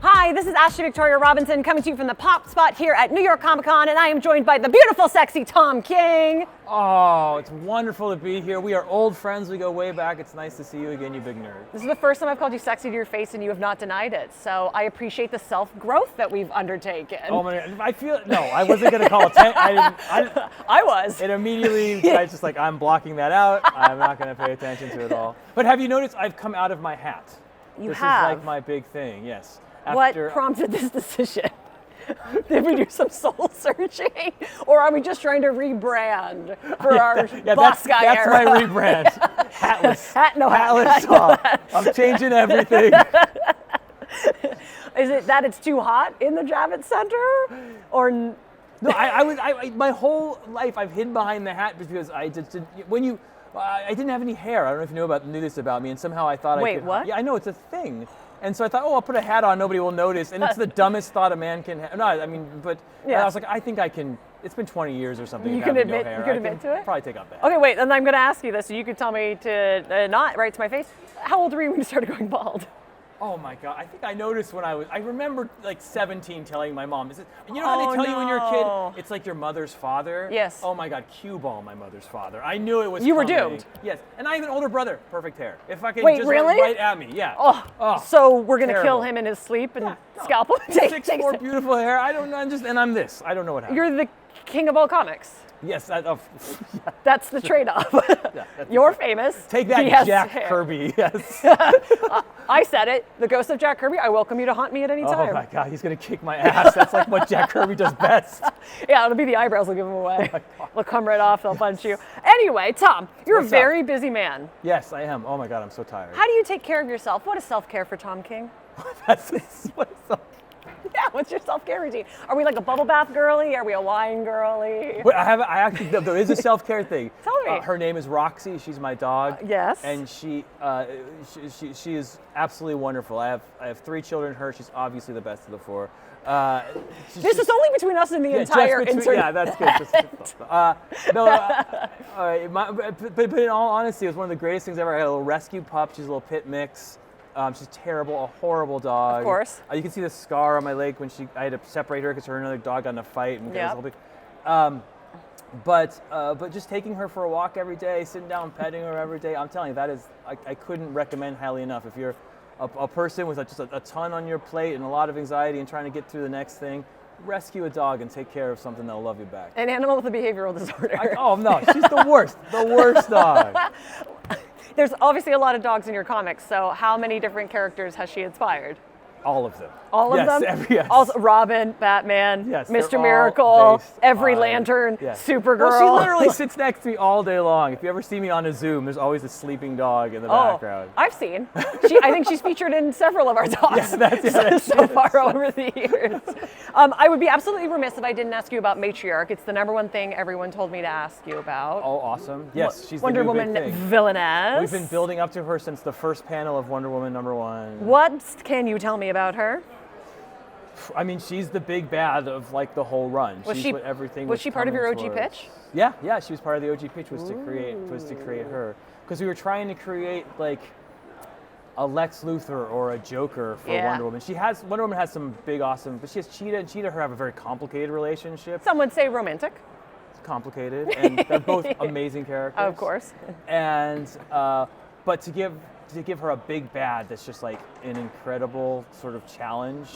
Hi, this is Ashley Victoria Robinson coming to you from the Pop Spot here at New York Comic Con, and I am joined by the beautiful, sexy Tom King. Oh, it's wonderful to be here. We are old friends. We go way back. It's nice to see you again, you big nerd. This is the first time I've called you sexy to your face, and you have not denied it. So I appreciate the self-growth that we've undertaken. Oh my God, I feel, no, I wasn't going to call it, I was. It immediately, I was just like, I'm blocking that out. I'm not going to pay attention to it all. But have you noticed I've come out of my hat? You this have? This is like my big thing, yes. What prompted this decision? Did we do some soul searching, or are we just trying to rebrand for our boss guy That's era? my rebrand. Hatless. Hatless Top. I'm changing everything. Is it that it's too hot in the Javits Center, or? No, I my whole life I've hidden behind the hat because I just I didn't have any hair. I don't know if you knew this about me, and somehow I thought I could. Wait, what? Yeah, I know it's a thing. And so I thought, oh, I'll put a hat on, nobody will notice. And it's the dumbest thought a man can have. No, I mean, but I was like, I think I can, it's been 20 years or something. You can admit to it? Probably take out that. Okay, wait, and I'm going to ask you this, so you could tell me to not right to my face. How old were you when you started going bald? Oh my God, I think I noticed when I remember like 17 telling my mom, you know how they tell you when you're a kid, it's like your mother's father? Yes. Oh my God, cue ball my mother's father. I knew it was You were coming. doomed. Yes, and I have an older brother, perfect hair. If I could Wait, just really? right at me, yeah. Oh, so we're going to kill terrible. him in his sleep and scalp him? 6'4", beautiful hair, I don't know, I'm this. I don't know what happened. You're the king of all comics. Yes, That's the trade-off. Yeah, You're famous. Take that, He has Jack hair. Kirby. Yes. I said it. The ghost of Jack Kirby. I welcome you to haunt me at any time. Oh my God, he's gonna kick my ass. That's like what Jack Kirby does best. Yeah, it'll be the eyebrows. Will give him away. They'll come right off. They'll punch you. Anyway, Tom, you're What's a very busy man. Yes, I am. Oh my God, I'm so tired. How do you take care of yourself? What is self-care for Tom King? Yeah, what's your self-care routine? Are we like a bubble bath girly? Are we a wine girly? Wait, there is a self-care thing. Tell me. Her name is Roxy. She's my dog. Yes. And she is absolutely wonderful. I have 3 children. She's obviously the best of the 4. This is only between us and the entire internet. Yeah, that's good. But in all honesty, it was one of the greatest things ever. I had a little rescue pup. She's a little pit mix. She's terrible, a horrible dog. Of course. You can see the scar on my leg when I had to separate her because her and another dog got in a fight. And Yeah. But just taking her for a walk every day, sitting down, petting her every day, I'm telling you, I couldn't recommend highly enough. If you're a person with just a ton on your plate and a lot of anxiety and trying to get through the next thing, rescue a dog and take care of something that'll love you back. An animal with a behavioral disorder. Oh no, she's the worst dog. There's obviously a lot of dogs in your comics, so how many different characters has she inspired? All of them. All of them? Yes. Also, Robin, Batman, Yes, Mr. they're all Miracle, based every on- Lantern, yes. Supergirl. Well, she literally sits next to me all day long. If you ever see me on a Zoom, there's always a sleeping dog in the background. I've seen. I think she's featured in several of our talks so far over the years. I would be absolutely remiss if I didn't ask you about Matriarch. It's the number one thing everyone told me to ask you about. Oh, awesome. Yes, she's Wonder the new Woman big thing. villainess. We've been building up to her since the first panel of Wonder Woman #1. What can you tell me about her? I mean, she's the big bad of like the whole run. Was She's what everything was she part of your OG towards. pitch? Yeah, she was part of the OG pitch. Was to create her because we were trying to create like a Lex Luthor or a Joker for Wonder Woman. Wonder Woman has some big awesome, but she has Cheetah, and Cheetah and her have a very complicated relationship. Some would say romantic. It's complicated, and they're both amazing characters. Of course. And but to give her a big bad that's just like an incredible sort of challenge.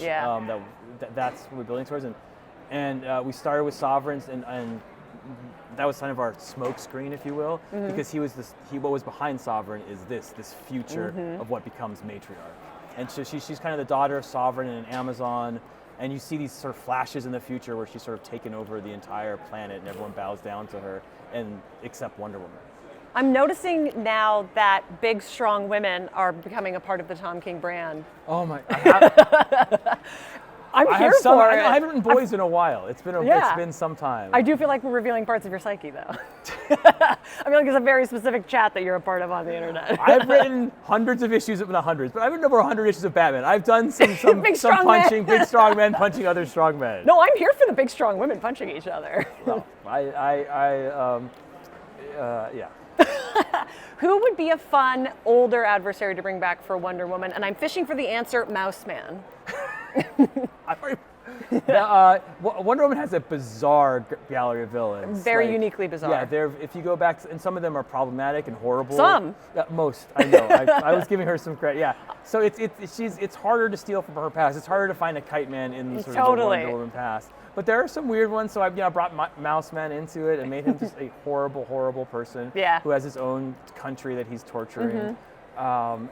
That's what we're building towards, and we started with Sovereigns, and that was kind of our smoke screen, if you will, because what was behind Sovereign is this future of what becomes Matriarch, and so she's kind of the daughter of Sovereign and an Amazon, and you see these sort of flashes in the future where she's sort of taken over the entire planet and everyone bows down to her, and except Wonder Woman. I'm noticing now that big, strong women are becoming a part of the Tom King brand. Oh my! I'm here for it. I haven't written boys in a while. It's been some time. I do feel like we're revealing parts of your psyche, though. I feel like it's a very specific chat that you're a part of on the internet. I've written hundreds of issues, not hundreds, but I've written over 100 issues of Batman. I've done some punching, big strong men punching other strong men. No, I'm here for the big strong women punching each other. Well, yeah. Who would be a fun, older adversary to bring back for Wonder Woman? And I'm fishing for the answer, Mouse Man. Wonder Woman has a bizarre gallery of villains. Very uniquely bizarre. Yeah, if you go back, and some of them are problematic and horrible. Some. Most, I know. I was giving her some credit. Yeah. So it's harder to steal from her past. It's harder to find a Kite Man in the sort of the Wonder Woman past. But there are some weird ones. So I brought Mouse Man into it and made him just a horrible, horrible person. Yeah. Who has his own country that he's torturing. But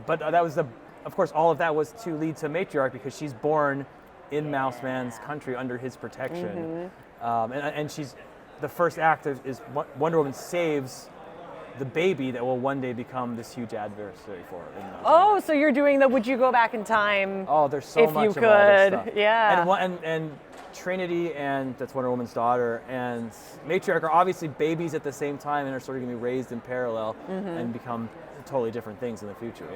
that was of course, all of that was to lead to Matriarch because she's born in Mouse Man's country under his protection. And she's, the first act is Wonder Woman saves the baby that will one day become this huge adversary for her. Oh, so you're doing the would you go back in time? Oh, there's so much of all this stuff. Yeah. And Trinity, and that's Wonder Woman's daughter, and Matriarch are obviously babies at the same time and are sort of going to be raised in parallel and become totally different things in the future,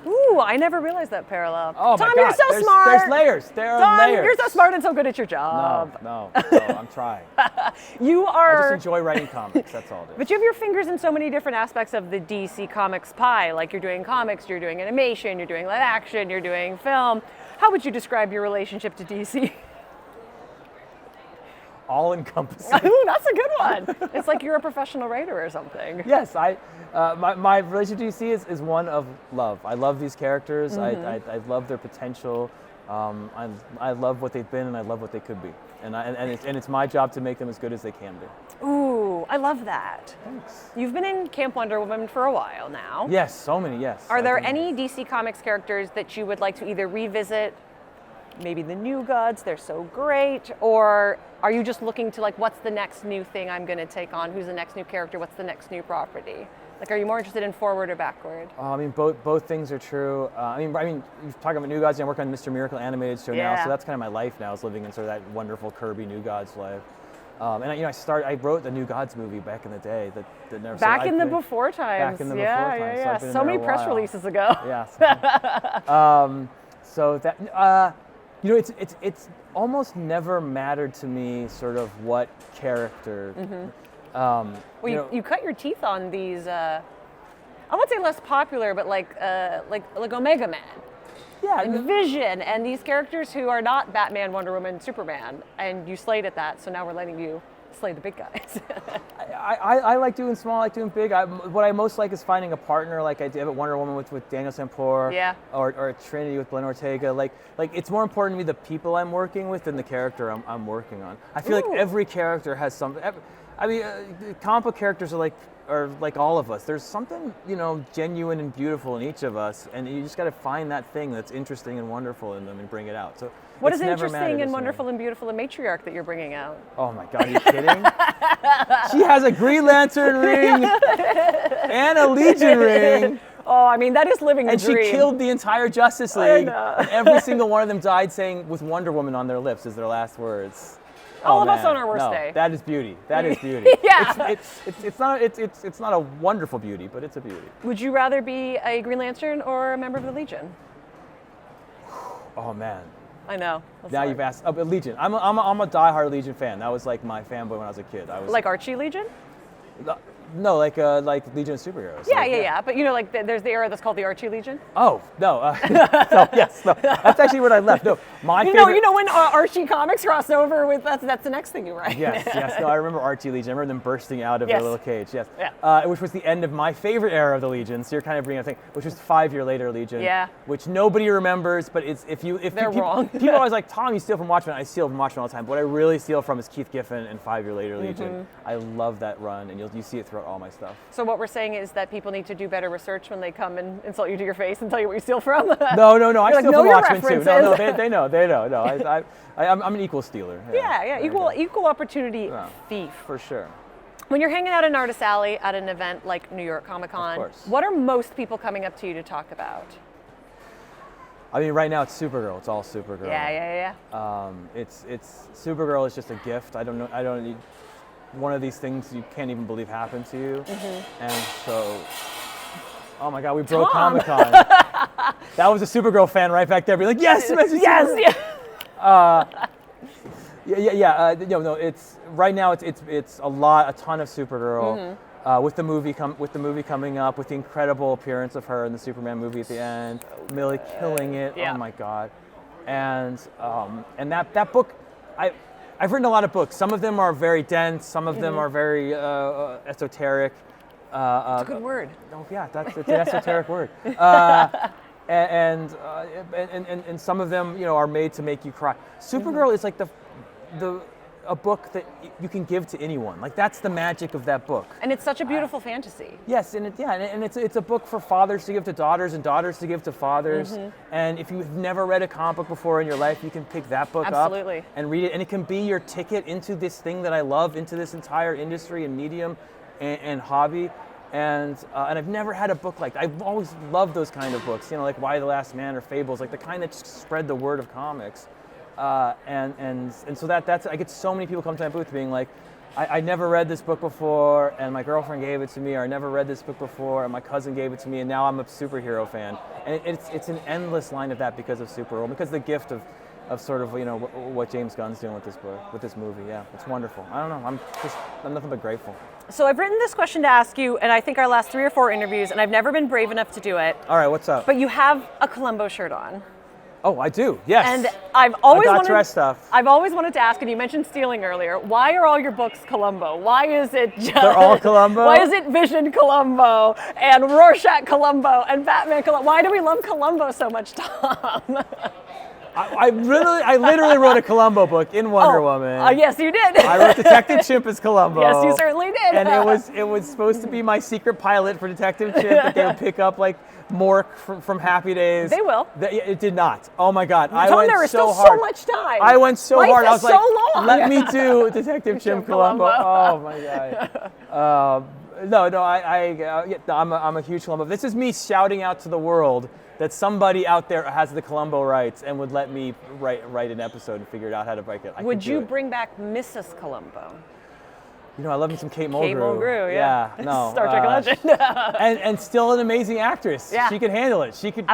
Ooh, I never realized that parallel. Oh Tom, my God. you're so smart. There's layers. There are layers. You're so smart and so good at your job. No, I'm trying. You are. I just enjoy writing comics, that's all it is. But you have your fingers in so many different aspects of the DC Comics pie. Like you're doing comics, you're doing animation, you're doing live action, you're doing film. How would you describe your relationship to DC? All-encompassing. Ooh, that's a good one. It's like you're a professional writer or something. Yes, my relationship to DC is one of love. I love these characters. I love their potential. I love what they've been, and I love what they could be. And it's my job to make them as good as they can be. Ooh, I love that. Thanks. You've been in Camp Wonder Woman for a while now. Yes, so many. Yes. Are there any DC Comics characters that you would like to either revisit? Maybe the New Gods, they're so great, or are you just looking to like, what's the next new thing I'm going to take on? Who's the next new character? What's the next new property? Like, are you more interested in forward or backward? I mean, both things are true. I mean, you're talking about New Gods. I'm working on Mr. Miracle animated show now, so that's kind of my life now. Is living in sort of that wonderful Kirby New Gods life. And I wrote the New Gods movie back in the day. That never. Back in the before times. Back in the before times. Yeah. So many press releases ago. Yes. So that. It's almost never mattered to me sort of what character. You cut your teeth on these. I won't say less popular, but like Omega Man. Yeah, and Vision, and these characters who are not Batman, Wonder Woman, Superman, and you slayed at that. So now we're letting you slay the big guys. I like doing small, I like doing big. What I most like is finding a partner, like I did at Wonder Woman with Daniel Sampour, or Trinity with Glenn Ortega. Like it's more important to me the people I'm working with than the character I'm working on. I feel like every character has something. I mean, comic book characters are like all of us. There's something, genuine and beautiful in each of us, and you just got to find that thing that's interesting and wonderful in them and bring it out. So what is interesting and wonderful and beautiful in Matriarch that you're bringing out? Oh my God, are you kidding? She has a Green Lantern ring and a Legion ring. Oh, I mean, that is living the dream. And she killed the entire Justice League. And every single one of them died saying with Wonder Woman on their lips as their last words. All of us on our worst day. That is beauty. That is beauty. Yeah. It's not a wonderful beauty, but it's a beauty. Would you rather be a Green Lantern or a member of the Legion? Oh man. I know. Now you've asked. Legion. I'm a diehard Legion fan. That was like my fanboy when I was a kid. I was like Archie Legion. No, like Legion of Superheroes. Yeah. But there's the era that's called the Archie Legion. Oh no, that's actually what I left. No, my favorite. When Archie comics crossed over with that's the next thing you write. Yes. No, I remember Archie Legion. I remember them bursting out of their little cage. Yes. Yeah. Which was the end of my favorite era of the Legion. So you're kind of bringing a thing, which was 5 Year Later Legion. Yeah. Which nobody remembers, but if they're wrong. People are always like, Tom, you steal from Watchmen. I steal from Watchmen all the time. But what I really steal from is Keith Giffen and 5 Year Later Legion. I love that run, and you see it throughout all my stuff. So what we're saying is that people need to do better research when they come and insult you to your face and tell you what you steal from. No. I steal from Watchmen too. No, they know. No, I'm an equal stealer. Yeah. Equal opportunity thief. For sure. When you're hanging out in Artist Alley at an event like New York Comic Con, what are most people coming up to you to talk about? I mean, right now it's Supergirl. It's all Supergirl. Yeah. It's Supergirl is just a gift. I don't need one of these things you can't even believe happened to you. And so, oh my God, we broke Comic-Con. That was a Supergirl fan right back there. Be like, yes. It's right now. It's a ton of Supergirl. with the movie coming up, with the incredible appearance of her in the Superman movie at the end, Millie killing it. Yeah. Oh my God! And that book, I've written a lot of books. Some of them are very dense. Some of them are very esoteric. That's a good word. Oh yeah, it's an esoteric word. And some of them, are made to make you cry. Supergirl is like a book that you can give to anyone. Like that's the magic of that book. And it's such a beautiful fantasy. Yes, and it's a book for fathers to give to daughters and daughters to give to fathers. And if you've never read a comic book before in your life, you can pick that book up and read it. And it can be your ticket into this thing that I love, into this entire industry and medium and hobby. And I've never had a book like that. I've always loved those kind of books, like Why the Last Man or Fables, like the kind that just spread the word of comics. And so that's, I get so many people come to my booth being like, I never read this book before, and my girlfriend gave it to me, or I never read this book before, and my cousin gave it to me, and now I'm a superhero fan. And it's an endless line of that because of Supergirl, because the gift of sort of, what James Gunn's doing with this book, with this movie. Yeah, it's wonderful. I don't know, I'm nothing but grateful. So I've written this question to ask you, and I think our last 3 or 4 interviews, and I've never been brave enough to do it. All right, what's up? But you have a Columbo shirt on. Oh, I do, yes. And I've always wanted to ask, and you mentioned stealing earlier, why are all your books Columbo? Why is it just... They're all Columbo? Why is it Vision Columbo, and Rorschach Columbo, and Batman Columbo? Why do we love Columbo so much, Tom? I literally wrote a Columbo book in Wonder Woman. Yes, you did. I wrote Detective Chimp as Columbo. Yes, you certainly did. And it was supposed to be my secret pilot for Detective Chimp that they would pick up like Mork from Happy Days. They will. It did not. Oh my God. There is still so much time. I went so hard. I was like, long. let me do Detective Chimp Columbo. Oh my God. I'm a huge Columbo. This is me shouting out to the world that somebody out there has the Columbo rights and would let me write an episode and figure out how to break it. Would you bring back Mrs. Columbo? I love me some Kate Mulgrew. Kate Mulgrew, yeah. No. Star Trek legend. and still an amazing actress. Yeah. She could handle it. She could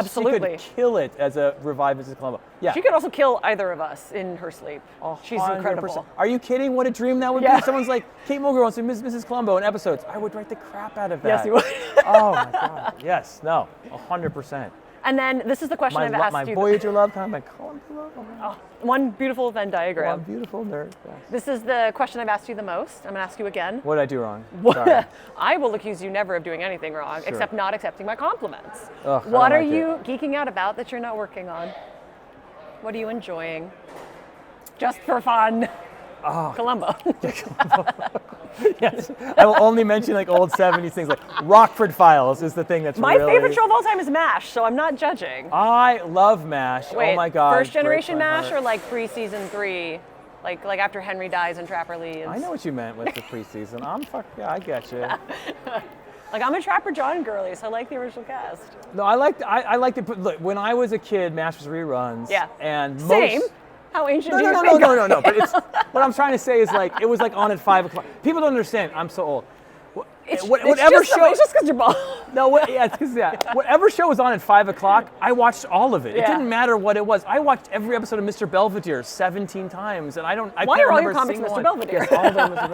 kill it as a revived Mrs. Columbo. Yeah. She could also kill either of us in her sleep. She's 100%. Incredible. Are you kidding? What a dream that would be. Someone's like, Kate Mulgrew wants to be Mrs. Columbo in episodes. I would write the crap out of that. Yes, you would. Oh my God. Yes. No. 100%. And then this is the question I've asked you. My Voyager love, kind of my Columbo love. One beautiful Venn diagram. One beautiful nerd. Yes. This is the question I've asked you the most. I'm going to ask you again. What did I do wrong? Sorry. I will accuse you never of doing anything wrong, except not accepting my compliments. Ugh, what are you geeking out about that you're not working on? What are you enjoying? Just for fun. Columbo. Yes, I will only mention like old 70s things, like Rockford Files is the thing that's my favorite show of all time is MASH, so I'm not judging. I love MASH. Wait, oh my God. First generation MASH or like pre-season 3? Like after Henry dies and Trapper leaves? I know what you meant with the pre-season. I get you. Like I'm a Trapper John girly, so I like the original cast. No, I liked it. Look, when I was a kid, MASH was reruns. Yeah. And Same. How ancient do you think? No. But what I'm trying to say is like it was like on at 5 o'clock. People don't understand. I'm so old. It's just because you're bald. No, it's because whatever show was on at 5 o'clock, I watched all of it. Yeah. It didn't matter what it was. I watched every episode of Mr. Belvedere 17 times, and I can't Why are all remember your comics Mr. Belvedere? Yes, all of them Mr.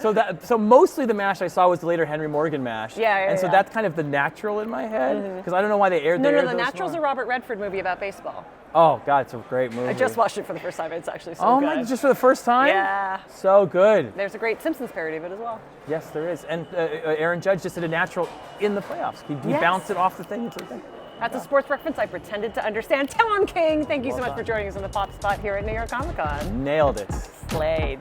Belvedere. So mostly the MASH I saw was the later Henry Morgan MASH. And so that's kind of the natural in my head because I don't know why they aired. No, the Natural's a Robert Redford movie about baseball. Oh God, it's a great movie. I just watched it for the first time. It's actually so good. Oh my, just for the first time? Yeah. So good. There's a great Simpsons parody of it as well. Yes, there is. And Aaron Judge just did a natural in the playoffs. He bounced it off the thing. That's a sports reference I pretended to understand. Tom King, thank you so much for joining us on the Pop Spot here at New York Comic Con. Nailed it. Slayed.